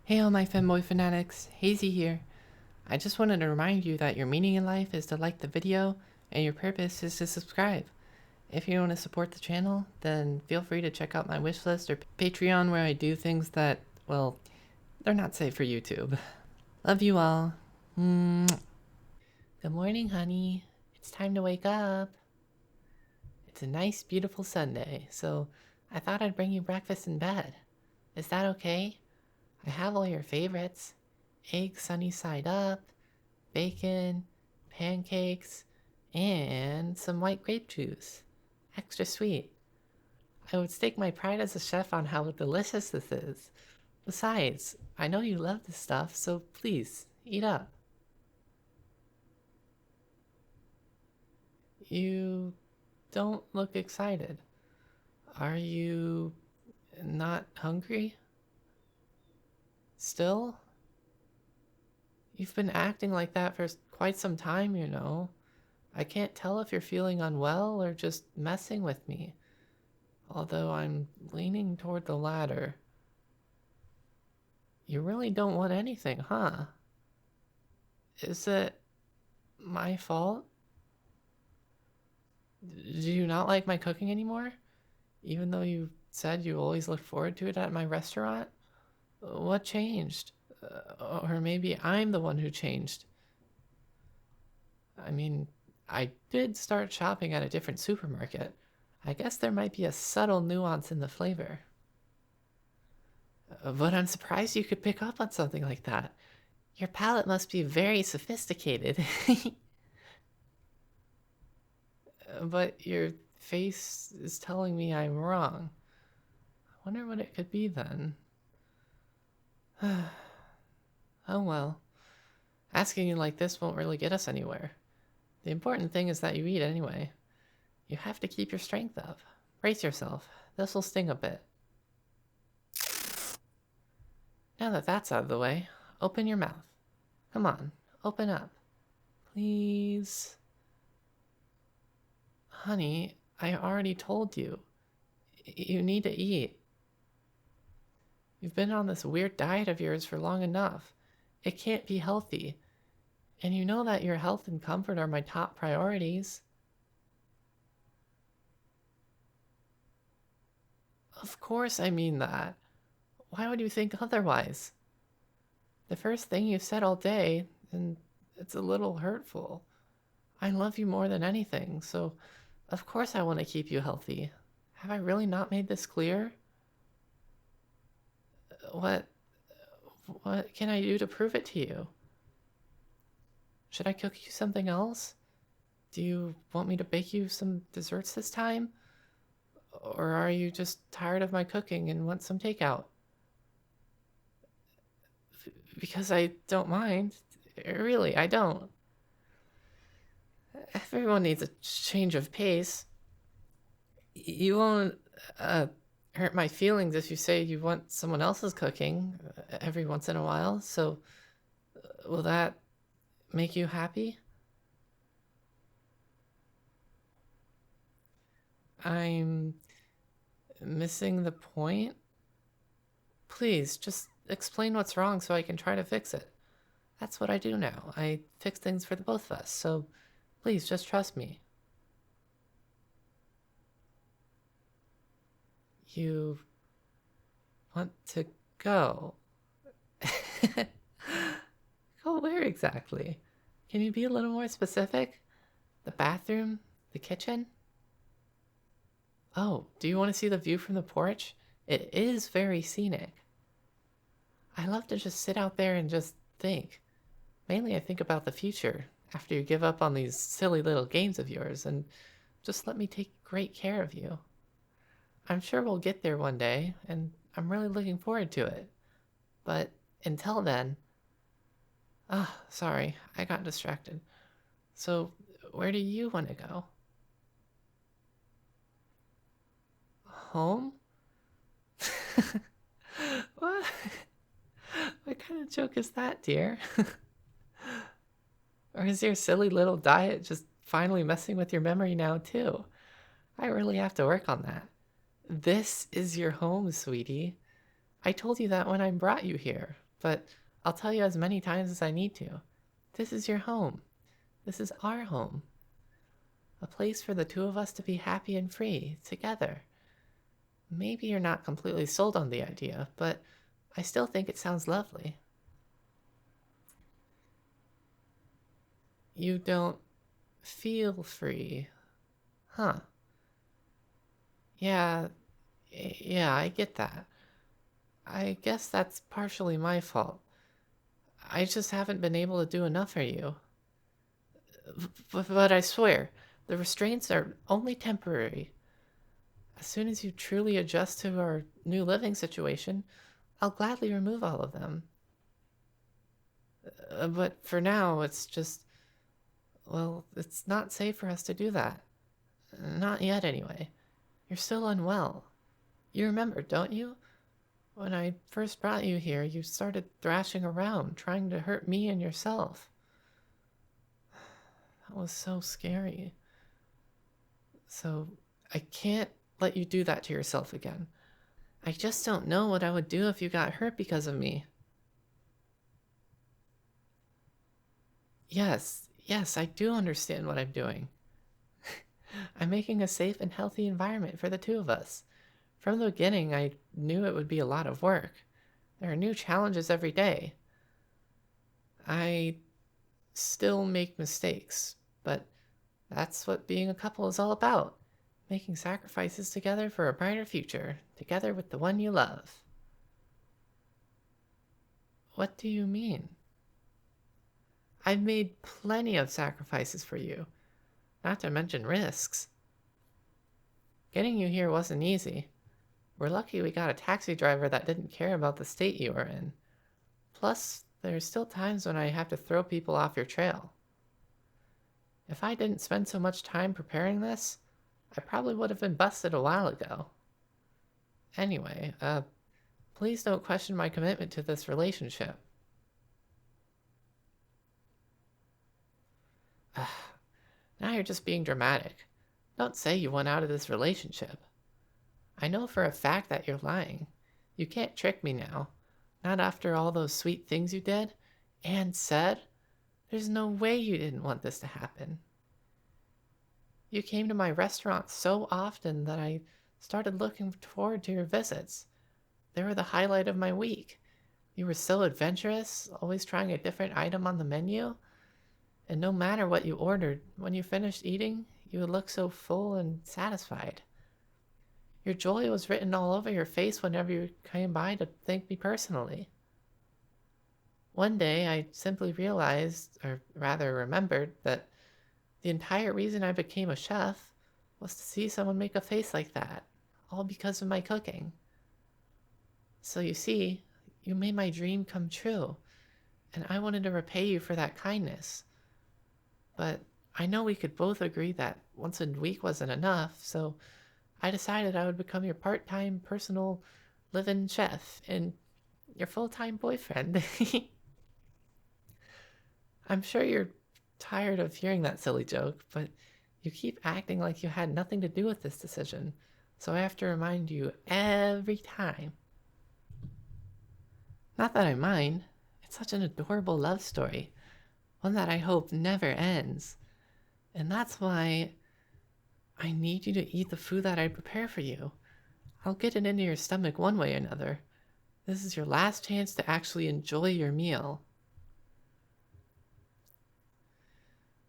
Hey all my Femboy fanatics, Hazy here. I just wanted to remind you that your meaning in life is to like the video and your purpose is to subscribe. If you want to support the channel, then feel free to check out my wishlist or Patreon where I do things that, well, they're not safe for YouTube. Love you all. Good morning, honey. It's time to wake up. It's a nice, beautiful Sunday, so I thought I'd bring you breakfast in bed. Is that okay? I have all your favorites. Eggs sunny side up, bacon, pancakes, and some white grape juice. Extra sweet. I would stake my pride as a chef on how delicious this is. Besides, I know you love this stuff, so please, eat up. You don't look excited. Are you not hungry? Still? You've been acting like that for quite some time, you know. I can't tell if you're feeling unwell or just messing with me. Although I'm leaning toward the latter. You really don't want anything, huh? Is it my fault? Do you not like my cooking anymore? Even though you said you always look forward to it at my restaurant? What changed? Or maybe I'm the one who changed. I mean, I did start shopping at a different supermarket. I guess there might be a subtle nuance in the flavor. But I'm surprised you could pick up on something like that. Your palate must be very sophisticated. But your face is telling me I'm wrong. I wonder what it could be then. Oh well. Asking you like this won't really get us anywhere. The important thing is that you eat anyway. You have to keep your strength up. Brace yourself. This will sting a bit. Now that that's out of the way, open your mouth. Come on, open up. Please. Honey, I already told you. You need to eat. You've been on this weird diet of yours for long enough. It can't be healthy. And you know that your health and comfort are my top priorities. Of course I mean that. Why would you think otherwise? The first thing you've said all day, and it's a little hurtful. I love you more than anything, so of course I want to keep you healthy. Have I really not made this clear? What can I do to prove it to you? Should I cook you something else? Do you want me to bake you some desserts this time? Or are you just tired of my cooking and want some takeout? Because I don't mind. Really, I don't. Everyone needs a change of pace. You won't hurt my feelings if you say you want someone else's cooking every once in a while, so will that make you happy? I'm missing the point? Please, just explain what's wrong so I can try to fix it. That's what I do now. I fix things for the both of us, so please just trust me. You want to go? Go where exactly? Can you be a little more specific? The bathroom? The kitchen? Oh, do you want to see the view from the porch? It is very scenic. I love to just sit out there and just think. Mainly I think about the future, after you give up on these silly little games of yours, and just let me take great care of you. I'm sure we'll get there one day, and I'm really looking forward to it. But until then... sorry, I got distracted. So, where do you want to go? Home? What? What kind of joke is that, dear? Or is your silly little diet just finally messing with your memory now, too? I really have to work on that. This is your home, sweetie. I told you that when I brought you here. but I'll tell you as many times as I need to. This is your home. This is our home. A place for the two of us to be happy and free, together. Maybe you're not completely sold on the idea, but I still think it sounds lovely. You don't feel free, huh? Yeah, yeah, I get that. I guess that's partially my fault. I just haven't been able to do enough for you. But I swear, the restraints are only temporary. As soon as you truly adjust to our new living situation, I'll gladly remove all of them. But for now, well, it's not safe for us to do that. Not yet, anyway. You're still unwell. You remember, don't you? When I first brought you here, you started thrashing around, trying to hurt me and yourself. That was so scary. So, I can't let you do that to yourself again. I just don't know what I would do if you got hurt because of me. Yes, I do understand what I'm doing. I'm making a safe and healthy environment for the two of us. From the beginning, I knew it would be a lot of work. There are new challenges every day. I still make mistakes, but that's what being a couple is all about. Making sacrifices together for a brighter future, together with the one you love. What do you mean? I've made plenty of sacrifices for you, not to mention risks. Getting you here wasn't easy. We're lucky we got a taxi driver that didn't care about the state you were in. Plus, there's still times when I have to throw people off your trail. If I didn't spend so much time preparing this, I probably would have been busted a while ago. Anyway, please don't question my commitment to this relationship. Now you're just being dramatic. Don't say you want out of this relationship. I know for a fact that you're lying. You can't trick me now. Not after all those sweet things you did and said. There's no way you didn't want this to happen. You came to my restaurant so often that I started looking forward to your visits. They were the highlight of my week. You were so adventurous, always trying a different item on the menu. And no matter what you ordered, when you finished eating, you would look so full and satisfied. Your joy was written all over your face whenever you came by to thank me personally. One day, I simply realized, or rather remembered, that the entire reason I became a chef was to see someone make a face like that, all because of my cooking. So you see, you made my dream come true, and I wanted to repay you for that kindness. But I know we could both agree that once a week wasn't enough, so I decided I would become your part-time personal live-in chef and your full-time boyfriend. I'm sure you're tired of hearing that silly joke, but you keep acting like you had nothing to do with this decision, so I have to remind you every time. Not that I mind. It's such an adorable love story, one that I hope never ends. And that's why I need you to eat the food that I prepare for you. I'll get it into your stomach one way or another. This is your last chance to actually enjoy your meal.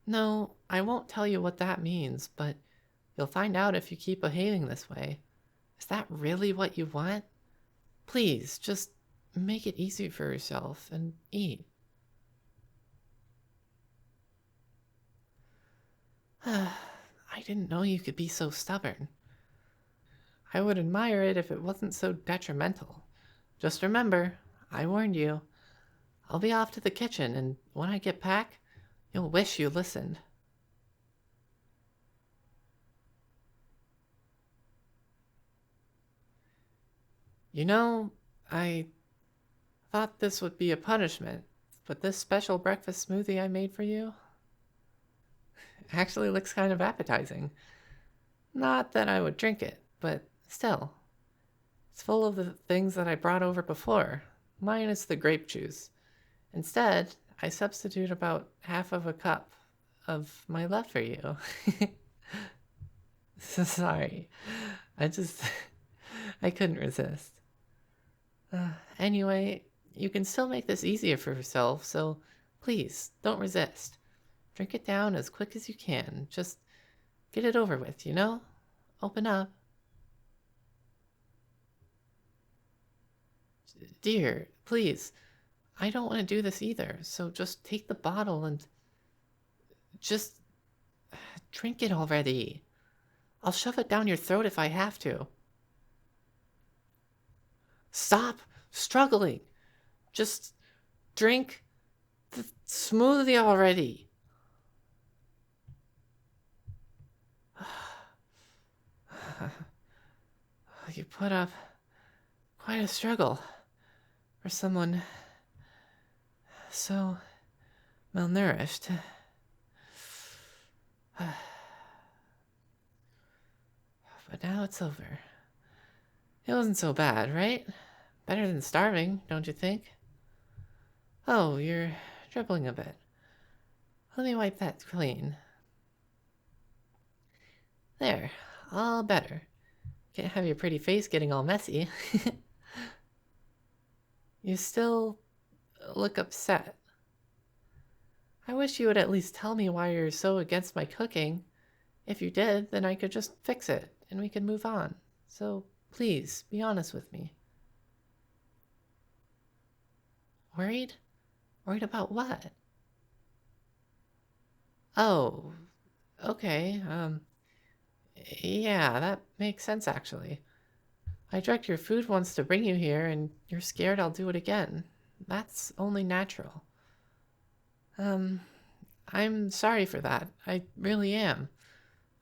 No, I won't tell you what that means, but you'll find out if you keep behaving this way. Is that really what you want? Please, just make it easy for yourself and eat. I didn't know you could be so stubborn. I would admire it if it wasn't so detrimental. Just remember, I warned you. I'll be off to the kitchen, and when I get back, you'll wish you listened. You know, I thought this would be a punishment, but this special breakfast smoothie I made for you actually looks kind of appetizing. Not that I would drink it, but still. It's full of the things that I brought over before. minus the grape juice. Instead, I substitute about half of a cup of my love for you. So sorry. I just, I couldn't resist. Anyway, you can still make this easier for yourself, so please, don't resist. Drink it down as quick as you can. Just get it over with, you know? Open up. Dear, please, I don't want to do this either, so just take the bottle and just drink it already. I'll shove it down your throat if I have to. Stop struggling. Just drink the smoothie already. You put up quite a struggle for someone so malnourished. But now it's over. It wasn't so bad, right? Better than starving, don't you think? Oh, you're dribbling a bit. Let me wipe that clean. There, all better. Can't have your pretty face getting all messy. You still look upset. I wish you would at least tell me why you're so against my cooking. If you did, then I could just fix it and we could move on. So please, be honest with me. Worried? Worried about what? Oh, okay, yeah, that makes sense actually. I direct your food wants to bring you here and you're scared I'll do it again. That's only natural. I'm sorry for that. I really am.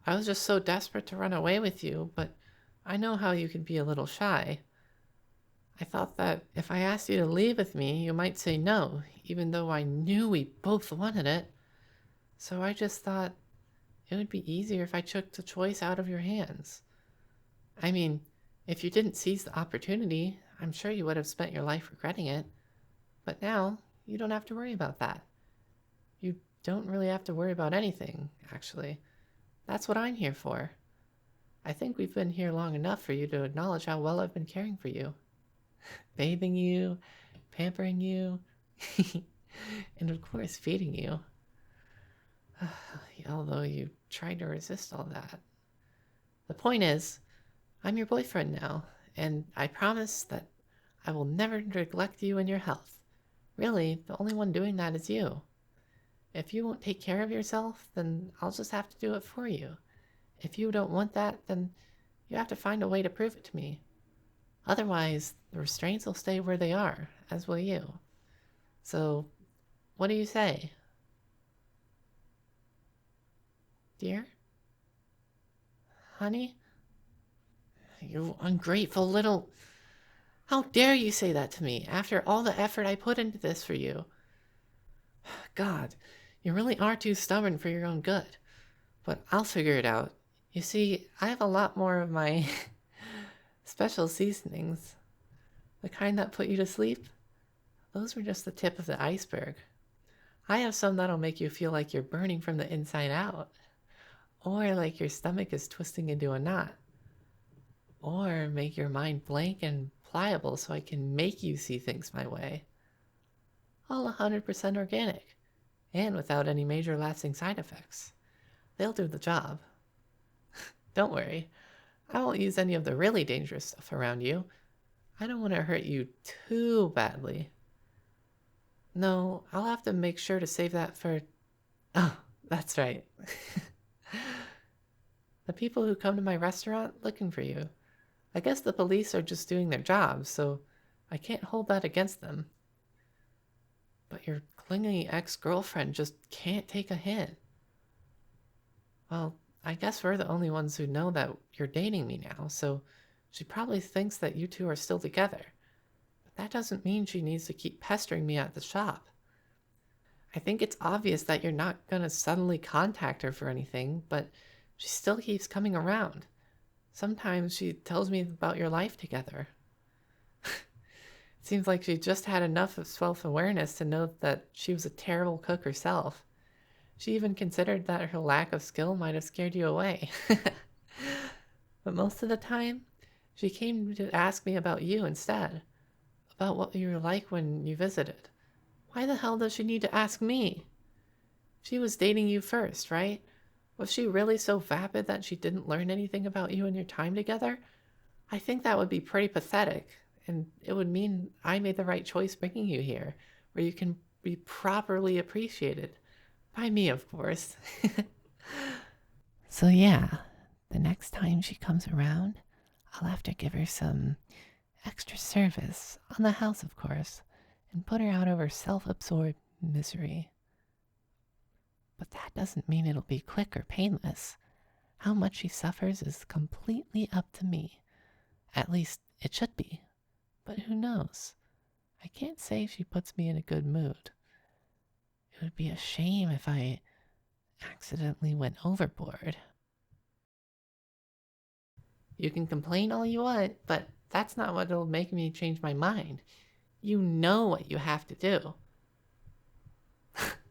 I was just so desperate to run away with you, but I know how you can be a little shy. I thought that if I asked you to leave with me, you might say no, even though I knew we both wanted it. So I just thought it would be easier if I took the choice out of your hands. I mean, if you didn't seize the opportunity, I'm sure you would have spent your life regretting it. But now, you don't have to worry about that. You don't really have to worry about anything, actually. That's what I'm here for. I think we've been here long enough for you to acknowledge how well I've been caring for you. Bathing you, pampering you, and of course feeding you. Although you tried to resist all that. The point is, I'm your boyfriend now, and I promise that I will never neglect you and your health. Really, the only one doing that is you. If you won't take care of yourself, then I'll just have to do it for you. If you don't want that, then you have to find a way to prove it to me. Otherwise, the restraints will stay where they are, as will you. So, what do you say? Dear? Honey? You ungrateful little... How dare you say that to me, after all the effort I put into this for you? God, you really are too stubborn for your own good. But I'll figure it out. You see, I have a lot more of my special seasonings. The kind that put you to sleep? Those were just the tip of the iceberg. I have some that'll make you feel like you're burning from the inside out. Or like your stomach is twisting into a knot. Or make your mind blank and pliable so I can make you see things my way. All 100% organic, and without any major lasting side effects. They'll do the job. Don't worry, I won't use any of the really dangerous stuff around you. I don't want to hurt you too badly. No, I'll have to make sure to save that for... Oh, that's right. The people who come to my restaurant looking for you. I guess the police are just doing their job, so I can't hold that against them. But your clingy ex-girlfriend just can't take a hint. Well, I guess we're the only ones who know that you're dating me now, so she probably thinks that you two are still together. But that doesn't mean she needs to keep pestering me at the shop. I think it's obvious that you're not gonna suddenly contact her for anything, but she still keeps coming around. Sometimes she tells me about your life together. Seems like she just had enough of self-awareness to know that she was a terrible cook herself. She even considered that her lack of skill might have scared you away. But most of the time, she came to ask me about you instead. About what you were like when you visited. Why the hell does she need to ask me? She was dating you first, right? Was she really so vapid that she didn't learn anything about you and your time together? I think that would be pretty pathetic, and it would mean I made the right choice bringing you here, where you can be properly appreciated. By me, of course. So yeah, the next time she comes around, I'll have to give her some extra service on the house, of course, and put her out of her self-absorbed misery. But that doesn't mean it'll be quick or painless. How much she suffers is completely up to me. At least, it should be. But who knows? I can't say she puts me in a good mood. It would be a shame if I accidentally went overboard. You can complain all you want, but that's not what'll make me change my mind. You know what you have to do.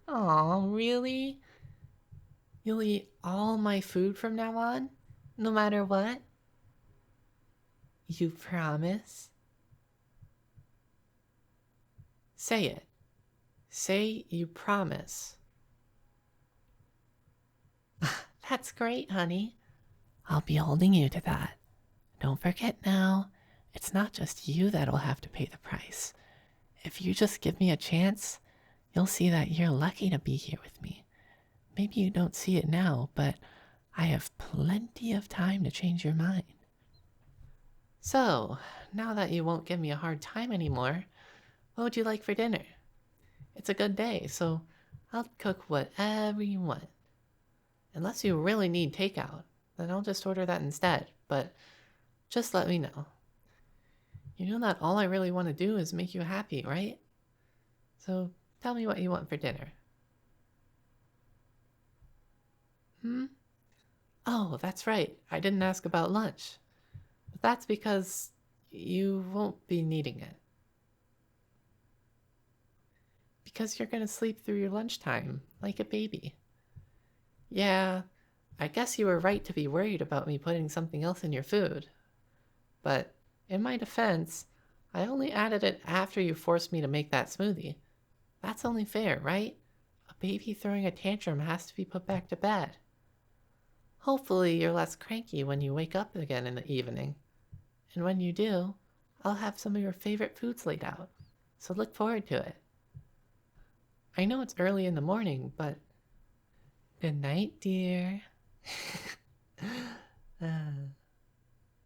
Aw, really? You'll eat all my food from now on? No matter what? You promise? Say it. Say you promise. That's great, honey. I'll be holding you to that. Don't forget now, it's not just you that'll have to pay the price. If you just give me a chance, you'll see that you're lucky to be here with me. Maybe you don't see it now, but I have plenty of time to change your mind. So, now that you won't give me a hard time anymore, what would you like for dinner? It's a good day, so I'll cook whatever you want. Unless you really need takeout, then I'll just order that instead, but just let me know. You know that all I really want to do is make you happy, right? So tell me what you want for dinner. Oh, that's right. I didn't ask about lunch. But that's because you won't be needing it. Because you're gonna sleep through your lunchtime, like a baby. Yeah, I guess you were right to be worried about me putting something else in your food. But in my defense, I only added it after you forced me to make that smoothie. That's only fair, right? A baby throwing a tantrum has to be put back to bed. Hopefully you're less cranky when you wake up again in the evening. And when you do, I'll have some of your favorite foods laid out. So look forward to it. I know it's early in the morning, but good night, dear.